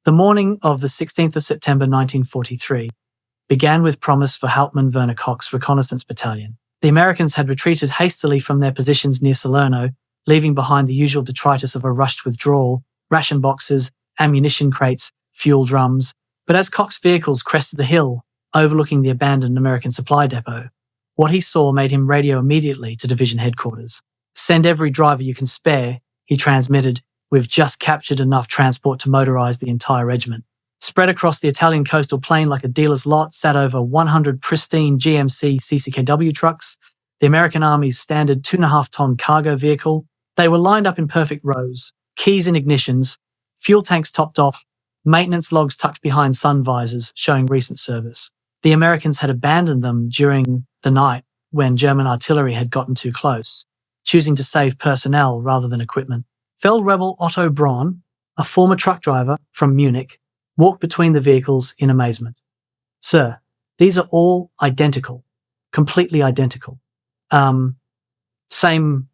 The morning of the 16th of September 1943 began with promise for Hauptmann Werner Koch's reconnaissance battalion. The Americans had retreated hastily from their positions near Salerno, leaving behind the usual detritus of a rushed withdrawal, ration boxes, ammunition crates, fuel drums. But as Koch's vehicles crested the hill, overlooking the abandoned American supply depot, what he saw made him radio immediately to division headquarters. "Send every driver you can spare," he transmitted. "We've just captured enough transport to motorize the entire regiment." Spread across the Italian coastal plain like a dealer's lot sat over 100 pristine GMC CCKW trucks, the American Army's standard 2.5-ton cargo vehicle. They were lined up in perfect rows, keys in ignitions, fuel tanks topped off, maintenance logs tucked behind sun visors showing recent service. The Americans had abandoned them during the night when German artillery had gotten too close, choosing to save personnel rather than equipment. Fell rebel Otto Braun, a former truck driver from Munich, walked between the vehicles in amazement. "Sir, these are all identical, completely identical. Same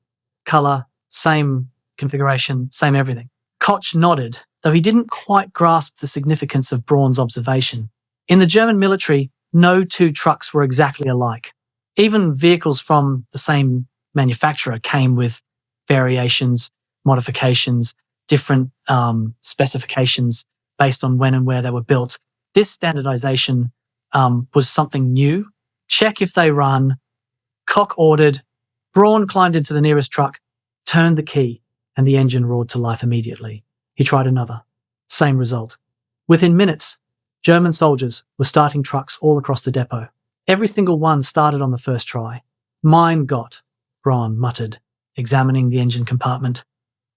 color, same configuration, same everything." Koch nodded, though he didn't quite grasp the significance of Braun's observation. In the German military, no two trucks were exactly alike. Even vehicles from the same manufacturer came with variations, modifications, different specifications based on when and where they were built. This standardization was something new. "Check if they run." Koch ordered. Braun climbed into the nearest truck, turned the key, and the engine roared to life immediately. He tried another. Same result. Within minutes, German soldiers were starting trucks all across the depot. Every single one started on the first try. "Mein Gott," Braun muttered, examining the engine compartment.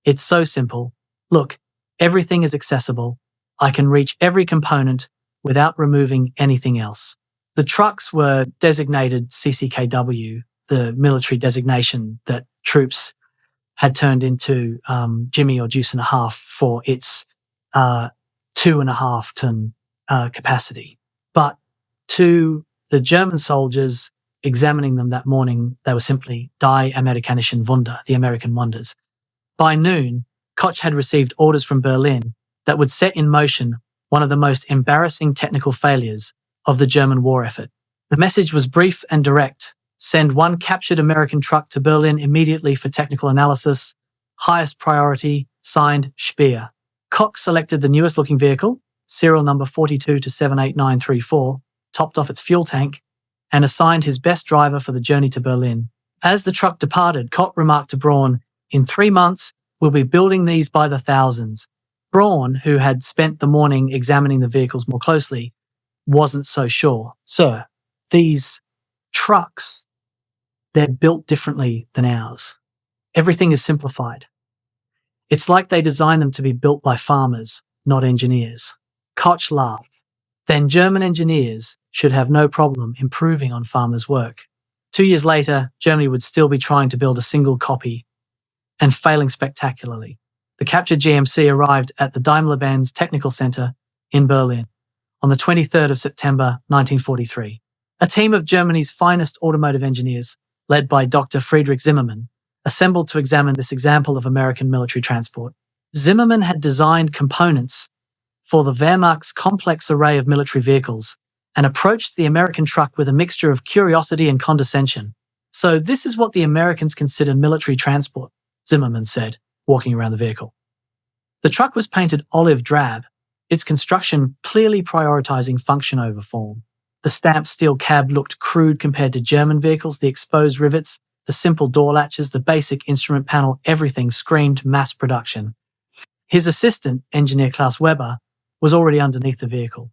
"It's so simple. Look, everything is accessible. I can reach every component without removing anything else." The trucks were designated CCKW, the military designation that troops had turned into Jimmy or Juice and a Half for its 2.5-ton capacity. But to the German soldiers examining them that morning, they were simply Die Amerikanischen Wunder, the American wonders. By noon, Koch had received orders from Berlin that would set in motion one of the most embarrassing technical failures of the German war effort. The message was brief and direct. "Send one captured American truck to Berlin immediately for technical analysis. Highest priority, signed Speer." Koch selected the newest looking vehicle, serial number 42 to 78934, topped off its fuel tank, and assigned his best driver for the journey to Berlin. As the truck departed, Koch remarked to Braun, "In 3 months, we'll be building these by the thousands." Braun, who had spent the morning examining the vehicles more closely, wasn't so sure. "Sir, these trucks, they're built differently than ours. Everything is simplified. It's like they designed them to be built by farmers, not engineers." Koch laughed. "Then German engineers should have no problem improving on farmers' work." 2 years later, Germany would still be trying to build a single copy and failing spectacularly. The captured GMC arrived at the Daimler-Benz Technical Center in Berlin on the 23rd of September 1943. A team of Germany's finest automotive engineers, led by Dr. Friedrich Zimmermann, assembled to examine this example of American military transport. Zimmermann had designed components for the Wehrmacht's complex array of military vehicles and approached the American truck with a mixture of curiosity and condescension. "So this is what the Americans consider military transport," Zimmermann said, walking around the vehicle. The truck was painted olive drab, its construction clearly prioritizing function over form. The stamped steel cab looked crude compared to German vehicles. The exposed rivets, the simple door latches, the basic instrument panel, everything screamed mass production. His assistant, engineer Klaus Weber, was already underneath the vehicle.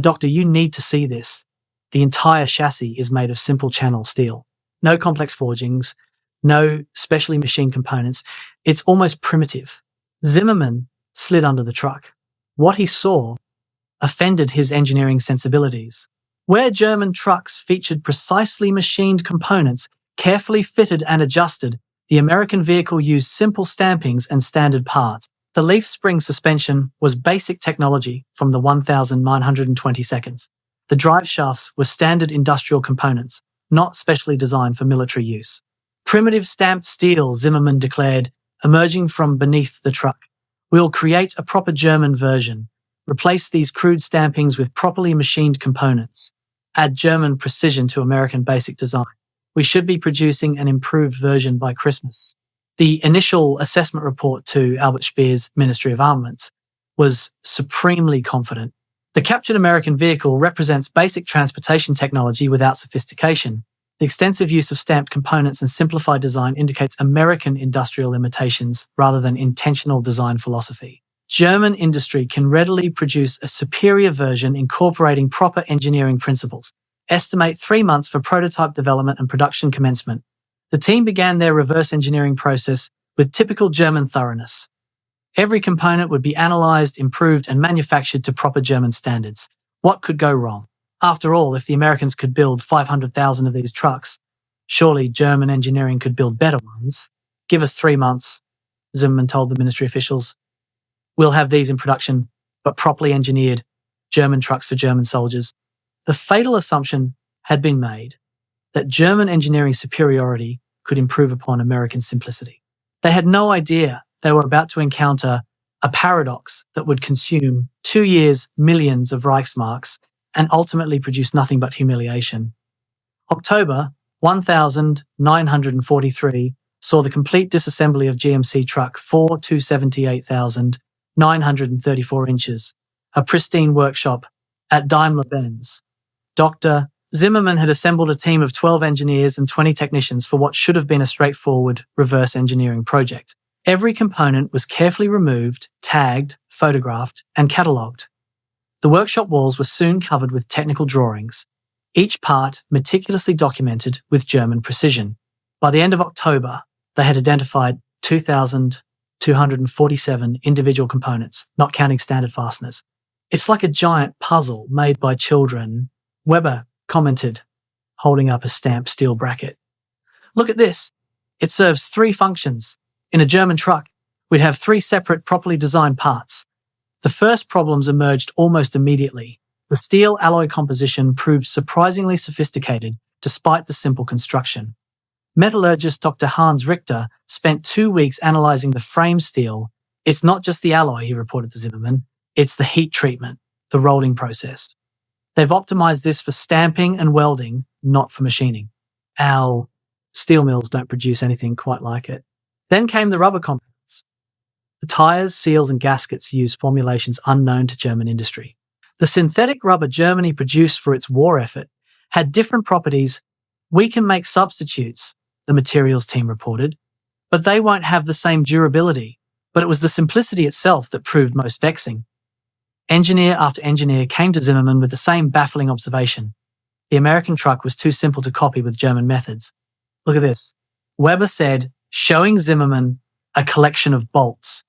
"Doctor, you need to see this. The entire chassis is made of simple channel steel. No complex forgings, no specially machined components. It's almost primitive." Zimmermann slid under the truck. What he saw offended his engineering sensibilities. Where German trucks featured precisely machined components, carefully fitted and adjusted, the American vehicle used simple stampings and standard parts. The leaf spring suspension was basic technology from the 1920 seconds. The drive shafts were standard industrial components, not specially designed for military use. "Primitive stamped steel," Zimmermann declared, emerging from beneath the truck. "We'll create a proper German version. Replace these crude stampings with properly machined components. Add German precision to American basic design. We should be producing an improved version by Christmas. The initial assessment report to Albert Speer's Ministry of Armaments was supremely confident. The captured American vehicle represents basic transportation technology without sophistication. The extensive use of stamped components and simplified design indicates American industrial limitations rather than intentional design philosophy. German industry can readily produce a superior version incorporating proper engineering principles. Estimate 3 months for prototype development and production commencement. The team began their reverse engineering process with typical German thoroughness. Every component would be analyzed, improved, and manufactured to proper German standards. What could go wrong? After all, if the Americans could build 500,000 of these trucks, surely German engineering could build better ones. Give us 3 months, Zimmermann told the ministry officials. We'll have these in production, but properly engineered German trucks for German soldiers. The fatal assumption had been made that German engineering superiority could improve upon American simplicity. They had no idea they were about to encounter a paradox that would consume 2 years, millions of Reichsmarks, and ultimately produce nothing but humiliation. October 1943 saw the complete disassembly of GMC truck 4,278,934 inches, a pristine workshop at Daimler-Benz. Dr. Zimmermann had assembled a team of 12 engineers and 20 technicians for what should have been a straightforward reverse engineering project. Every component was carefully removed, tagged, photographed, and catalogued. The workshop walls were soon covered with technical drawings, each part meticulously documented with German precision. By the end of October, they had identified 2,247 individual components, not counting standard fasteners. It's like a giant puzzle made by children, Weber commented, holding up a stamped steel bracket. Look at this. It serves 3 functions. In a German truck, we'd have 3 separate, properly designed parts. The first problems emerged almost immediately. The steel alloy composition proved surprisingly sophisticated despite the simple construction. Metallurgist Dr. Hans Richter spent 2 weeks analyzing the frame steel. It's not just the alloy, he reported to Zimmermann. It's the heat treatment, the rolling process. They've optimized this for stamping and welding, not for machining. Our steel mills don't produce anything quite like it. Then came the rubber compounds. The tires, seals, and gaskets used formulations unknown to German industry. The synthetic rubber Germany produced for its war effort had different properties. We can make substitutes, the materials team reported, but they won't have the same durability. But it was the simplicity itself that proved most vexing. Engineer after engineer came to Zimmermann with the same baffling observation. The American truck was too simple to copy with German methods. Look at this. Weber said, showing Zimmermann a collection of bolts.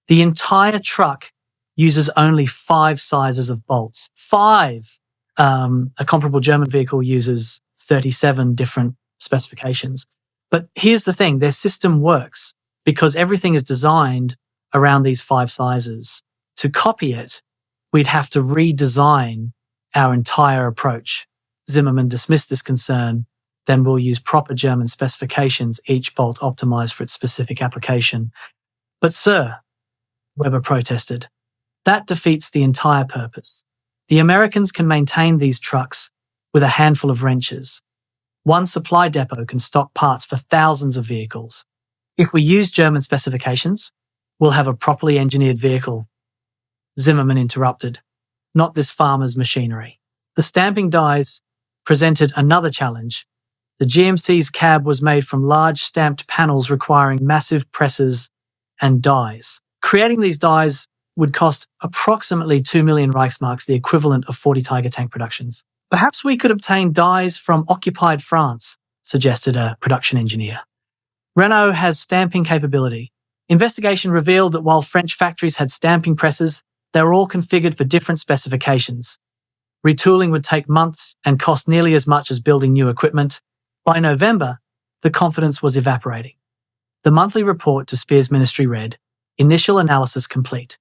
The entire truck uses only 5 sizes of bolts. 5! A comparable German vehicle uses 37 different specifications. But here's the thing, their system works because everything is designed around these 5 sizes. To copy it, we'd have to redesign our entire approach. Zimmermann dismissed this concern. Then we'll use proper German specifications, each bolt optimized for its specific application. But sir, Weber protested, that defeats the entire purpose. The Americans can maintain these trucks with a handful of wrenches. One supply depot can stock parts for thousands of vehicles. If we use German specifications, we'll have a properly engineered vehicle. Zimmermann interrupted, not this farmer's machinery. The stamping dies presented another challenge. The GMC's cab was made from large stamped panels requiring massive presses and dies. Creating these dies would cost approximately 2 million Reichsmarks, the equivalent of 40 Tiger tank productions. Perhaps we could obtain dies from occupied France, suggested a production engineer. Renault has stamping capability. Investigation revealed that while French factories had stamping presses, they were all configured for different specifications. Retooling would take months and cost nearly as much as building new equipment. By November, the confidence was evaporating. The monthly report to Speer's ministry read, initial analysis complete.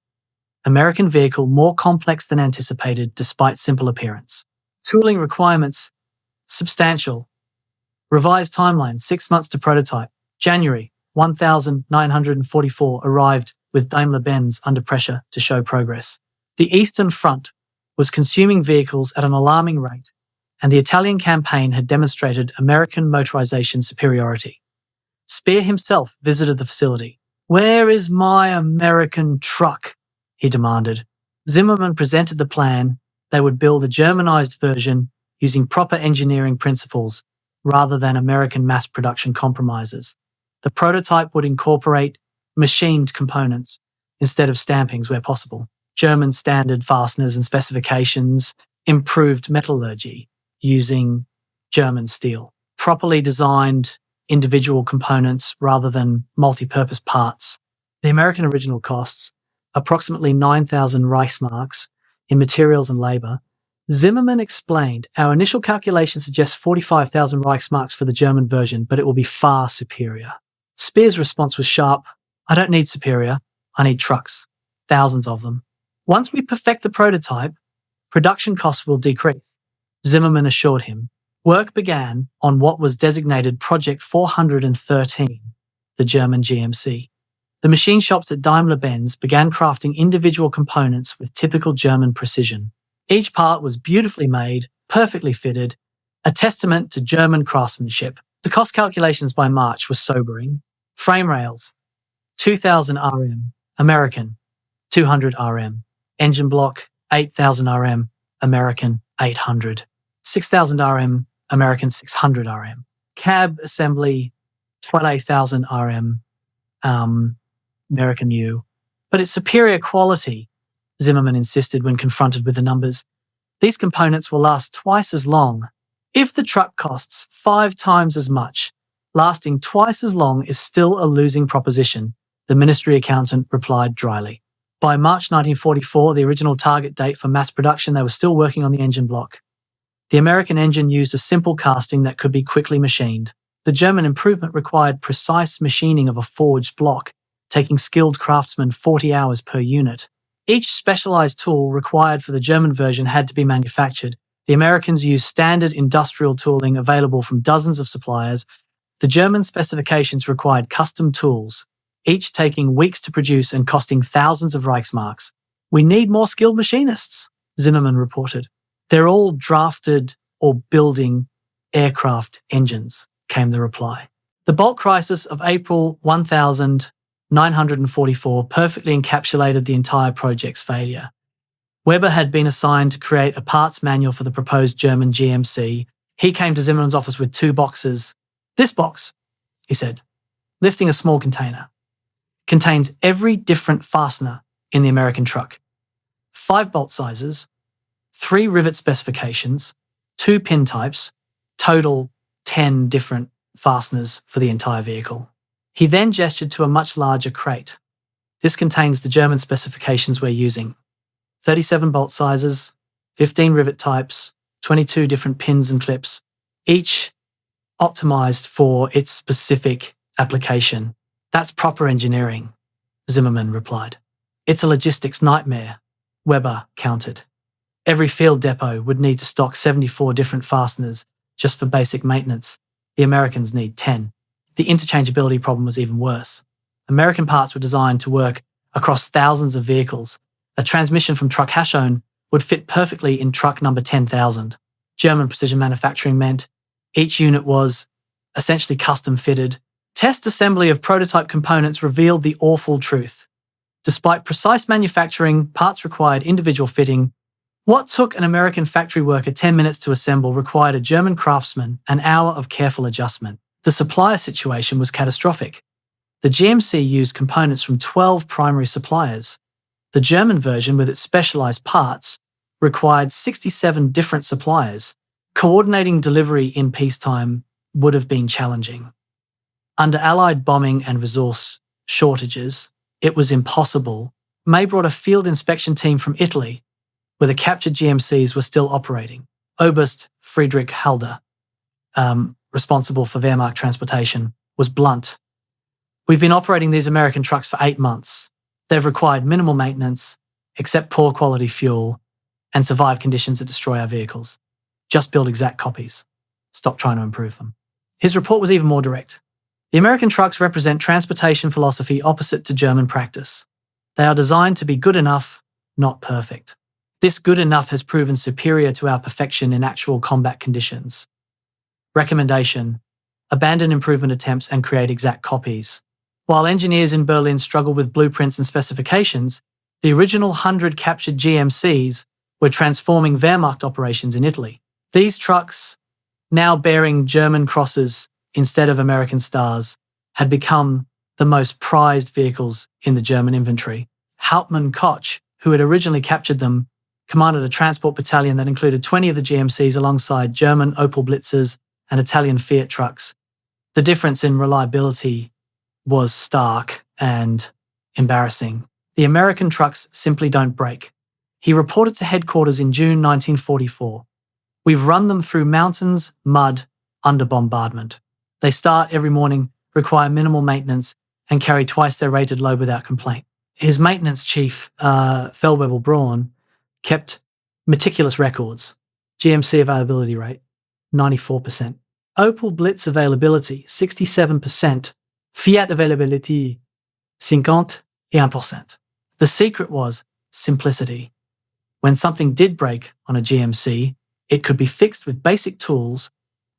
American vehicle more complex than anticipated despite simple appearance. Tooling requirements substantial. Revised timeline 6 months to prototype. January 1944 arrived with Daimler-Benz under pressure to show progress. The Eastern Front was consuming vehicles at an alarming rate, and the Italian campaign had demonstrated American motorization superiority. Speer himself visited the facility. "Where is my American truck?" he demanded. Zimmermann presented the plan. They would build a Germanized version using proper engineering principles rather than American mass production compromises. The prototype would incorporate machined components instead of stampings where possible, German standard fasteners and specifications, improved metallurgy using German steel, properly designed individual components rather than multi-purpose parts. The American original costs approximately 9,000 Reichsmarks in materials and labor. Zimmermann explained, "Our initial calculation suggests 45,000 Reichsmarks for the German version, but it will be far superior." Speer's response was sharp. "I don't need superior. I need trucks. Thousands of them. Once we perfect the prototype, production costs will decrease," Zimmermann assured him. Work began on what was designated Project 413, the German GMC. The machine shops at Daimler-Benz began crafting individual components with typical German precision. Each part was beautifully made, perfectly fitted, a testament to German craftsmanship. The cost calculations by March were sobering. Frame rails, 2,000 RM, American, 200 RM. Engine block, 8,000 RM, American, 800. 6,000 RM, American, 600 RM. Cab assembly, 28,000 RM, American U. But it's superior quality, Zimmermann insisted when confronted with the numbers. These components will last twice as long. If the truck costs 5 times as much, lasting twice as long is still a losing proposition, the ministry accountant replied dryly. By March 1944, the original target date for mass production, they were still working on the engine block. The American engine used a simple casting that could be quickly machined. The German improvement required precise machining of a forged block, taking skilled craftsmen 40 hours per unit. Each specialized tool required for the German version had to be manufactured. The Americans used standard industrial tooling available from dozens of suppliers. The German specifications required custom tools, each taking weeks to produce and costing thousands of Reichsmarks. "We need more skilled machinists," Zimmermann reported. "They're all drafted or building aircraft engines," came the reply. The bulk crisis of April 1944 perfectly encapsulated the entire project's failure. Weber had been assigned to create a parts manual for the proposed German GMC. He came to Zimmermann's office with 2 boxes. "This box," he said, lifting a small container, "contains every different fastener in the American truck. 5 bolt sizes, 3 rivet specifications, 2 pin types, total 10 different fasteners for the entire vehicle." He then gestured to a much larger crate. "This contains the German specifications we're using. 37 bolt sizes, 15 rivet types, 22 different pins and clips, each optimized for its specific application. That's proper engineering," Zimmermann replied. "It's a logistics nightmare," Weber countered. "Every field depot would need to stock 74 different fasteners just for basic maintenance. The Americans need 10. The interchangeability problem was even worse. American parts were designed to work across thousands of vehicles. A transmission from truck Hashone would fit perfectly in truck number 10,000. German precision manufacturing meant each unit was essentially custom fitted. Test assembly of prototype components revealed the awful truth. Despite precise manufacturing, parts required individual fitting. What took an American factory worker 10 minutes to assemble required a German craftsman an hour of careful adjustment. The supplier situation was catastrophic. The GMC used components from 12 primary suppliers. The German version, with its specialized parts, required 67 different suppliers. Coordinating delivery in peacetime would have been challenging. Under Allied bombing and resource shortages, it was impossible. May brought a field inspection team from Italy, where the captured GMCs were still operating. Oberst Friedrich Halder, responsible for Wehrmacht transportation, was blunt. "We've been operating these American trucks for 8 months. They've required minimal maintenance, except poor quality fuel, and survive conditions that destroy our vehicles. Just build exact copies. Stop trying to improve them." His report was even more direct. "The American trucks represent transportation philosophy opposite to German practice. They are designed to be good enough, not perfect. This good enough has proven superior to our perfection in actual combat conditions. Recommendation: abandon improvement attempts and create exact copies. While engineers in Berlin struggled with blueprints and specifications, the original 100 captured GMCs were transforming Wehrmacht operations in Italy. These trucks, now bearing German crosses instead of American stars, had become the most prized vehicles in the German inventory. Hauptmann Koch, who had originally captured them, commanded a transport battalion that included 20 of the GMCs alongside German Opel Blitzers and Italian Fiat trucks. The difference in reliability was stark and embarrassing. The American trucks simply don't break. He reported to headquarters in June 1944. We've run them through mountains, mud, under bombardment. They start every morning, require minimal maintenance, and carry twice their rated load without complaint. His maintenance chief, Feldwebel Braun, kept meticulous records. GMC availability rate, 94%. Opel Blitz availability, 67%. Fiat availability, 51%. The secret was simplicity. When something did break on a GMC, it could be fixed with basic tools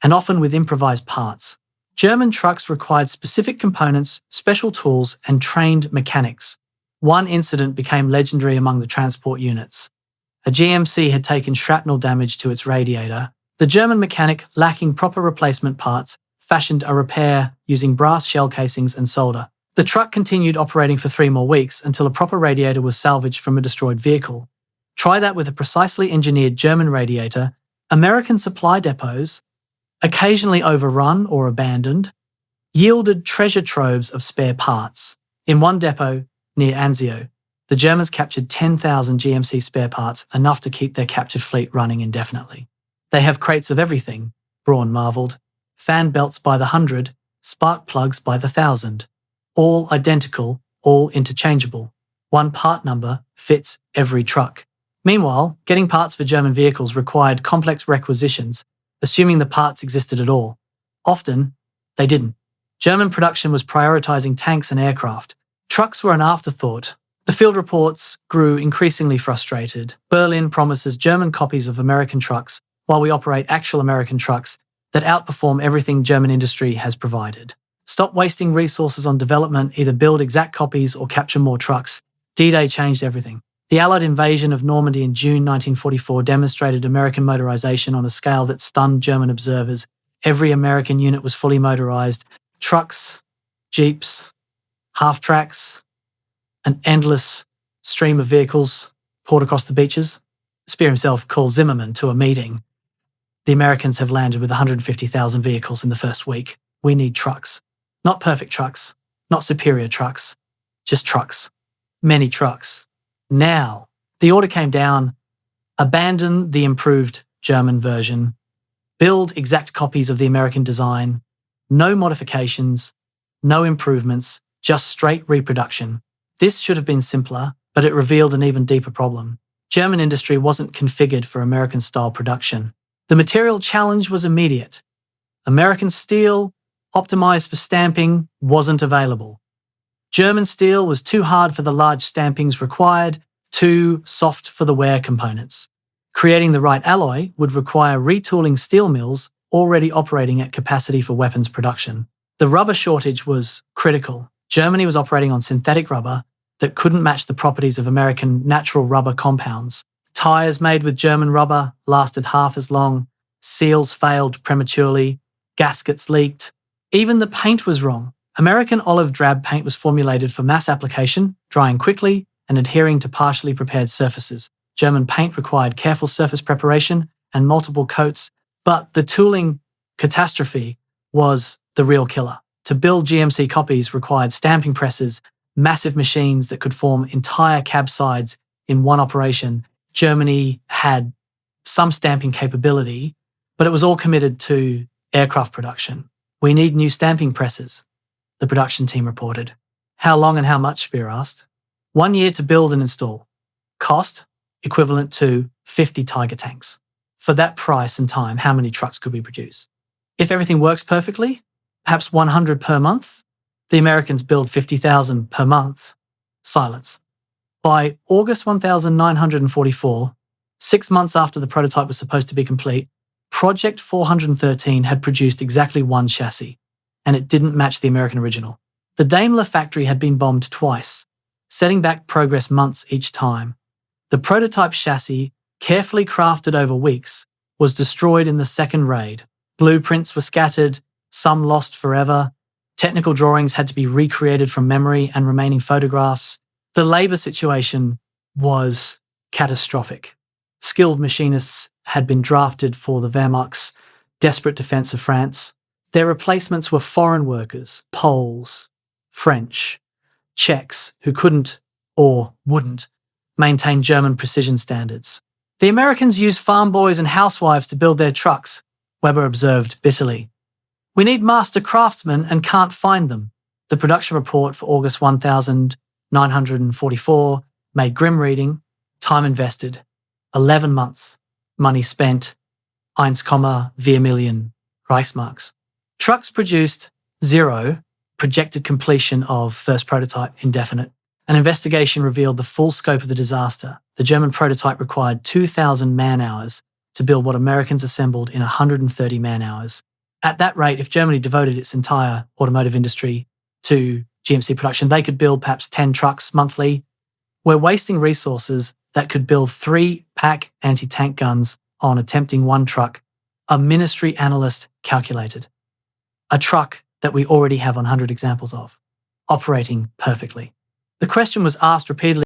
and often with improvised parts. German trucks required specific components, special tools, and trained mechanics. One incident became legendary among the transport units. A GMC had taken shrapnel damage to its radiator. The German mechanic, lacking proper replacement parts, fashioned a repair using brass shell casings and solder. The truck continued operating for 3 more weeks until a proper radiator was salvaged from a destroyed vehicle. Try that with a precisely engineered German radiator. American supply depots, occasionally overrun or abandoned, yielded treasure troves of spare parts. In one depot near Anzio, the Germans captured 10,000 GMC spare parts, enough to keep their captured fleet running indefinitely. They have crates of everything, Braun marveled. Fan belts by the 100, spark plugs by the 1,000. All identical, all interchangeable. One part number fits every truck. Meanwhile, getting parts for German vehicles required complex requisitions, assuming the parts existed at all. Often, they didn't. German production was prioritizing tanks and aircraft. Trucks were an afterthought. The field reports grew increasingly frustrated. Berlin promises German copies of American trucks, while we operate actual American trucks that outperform everything German industry has provided. Stop wasting resources on development, either build exact copies or capture more trucks. D-Day changed everything. The Allied invasion of Normandy in June 1944 demonstrated American motorization on a scale that stunned German observers. Every American unit was fully motorized. Trucks, jeeps, half-tracks, an endless stream of vehicles poured across the beaches. Speer himself called Zimmerman to a meeting. The Americans have landed with 150,000 vehicles in the first week. We need trucks. Not perfect trucks, not superior trucks, just trucks. Many trucks. Now, the order came down: abandon the improved German version, build exact copies of the American design, no modifications, no improvements, just straight reproduction. This should have been simpler, but it revealed an even deeper problem. German industry wasn't configured for American-style production. The material challenge was immediate. American steel, optimized for stamping, wasn't available. German steel was too hard for the large stampings required, too soft for the wear components. Creating the right alloy would require retooling steel mills already operating at capacity for weapons production. The rubber shortage was critical. Germany was operating on synthetic rubber that couldn't match the properties of American natural rubber compounds. Tires made with German rubber lasted half as long, seals failed prematurely, gaskets leaked. Even the paint was wrong. American olive drab paint was formulated for mass application, drying quickly and adhering to partially prepared surfaces. German paint required careful surface preparation and multiple coats, but the tooling catastrophe was the real killer. To build GMC copies required stamping presses, massive machines that could form entire cab sides in one operation. Germany had some stamping capability, but it was all committed to aircraft production. We need new stamping presses, the production team reported. How long and how much, Speer asked. 1 year to build and install. Cost, equivalent to 50 Tiger tanks. For that price and time, how many trucks could we produce? If everything works perfectly, perhaps 100 per month? The Americans build 50,000 per month. Silence. By August 1944, 6 months after the prototype was supposed to be complete, Project 413 had produced exactly one chassis, and it didn't match the American original. The Daimler factory had been bombed twice, setting back progress months each time. The prototype chassis, carefully crafted over weeks, was destroyed in the second raid. Blueprints were scattered, some lost forever. Technical drawings had to be recreated from memory and remaining photographs. The labour situation was catastrophic. Skilled machinists had been drafted for the Wehrmacht's desperate defence of France. Their replacements were foreign workers, Poles, French, Czechs, who couldn't, or wouldn't, maintain German precision standards. The Americans used farm boys and housewives to build their trucks, Weber observed bitterly. We need master craftsmen and can't find them. The production report for August 1944 made grim reading. Time invested, 11 months. Money spent, 1,4 million Reichsmarks. Trucks produced, 0. Projected completion of first prototype, indefinite. An investigation revealed the full scope of the disaster. The German prototype required 2,000 man-hours to build what Americans assembled in 130 man-hours. At that rate, if Germany devoted its entire automotive industry to GMC production, they could build perhaps 10 trucks monthly. We're wasting resources that could build 3 pack anti-tank guns on attempting 1 truck, a ministry analyst calculated. A truck that we already have 100 examples of, operating perfectly. The question was asked repeatedly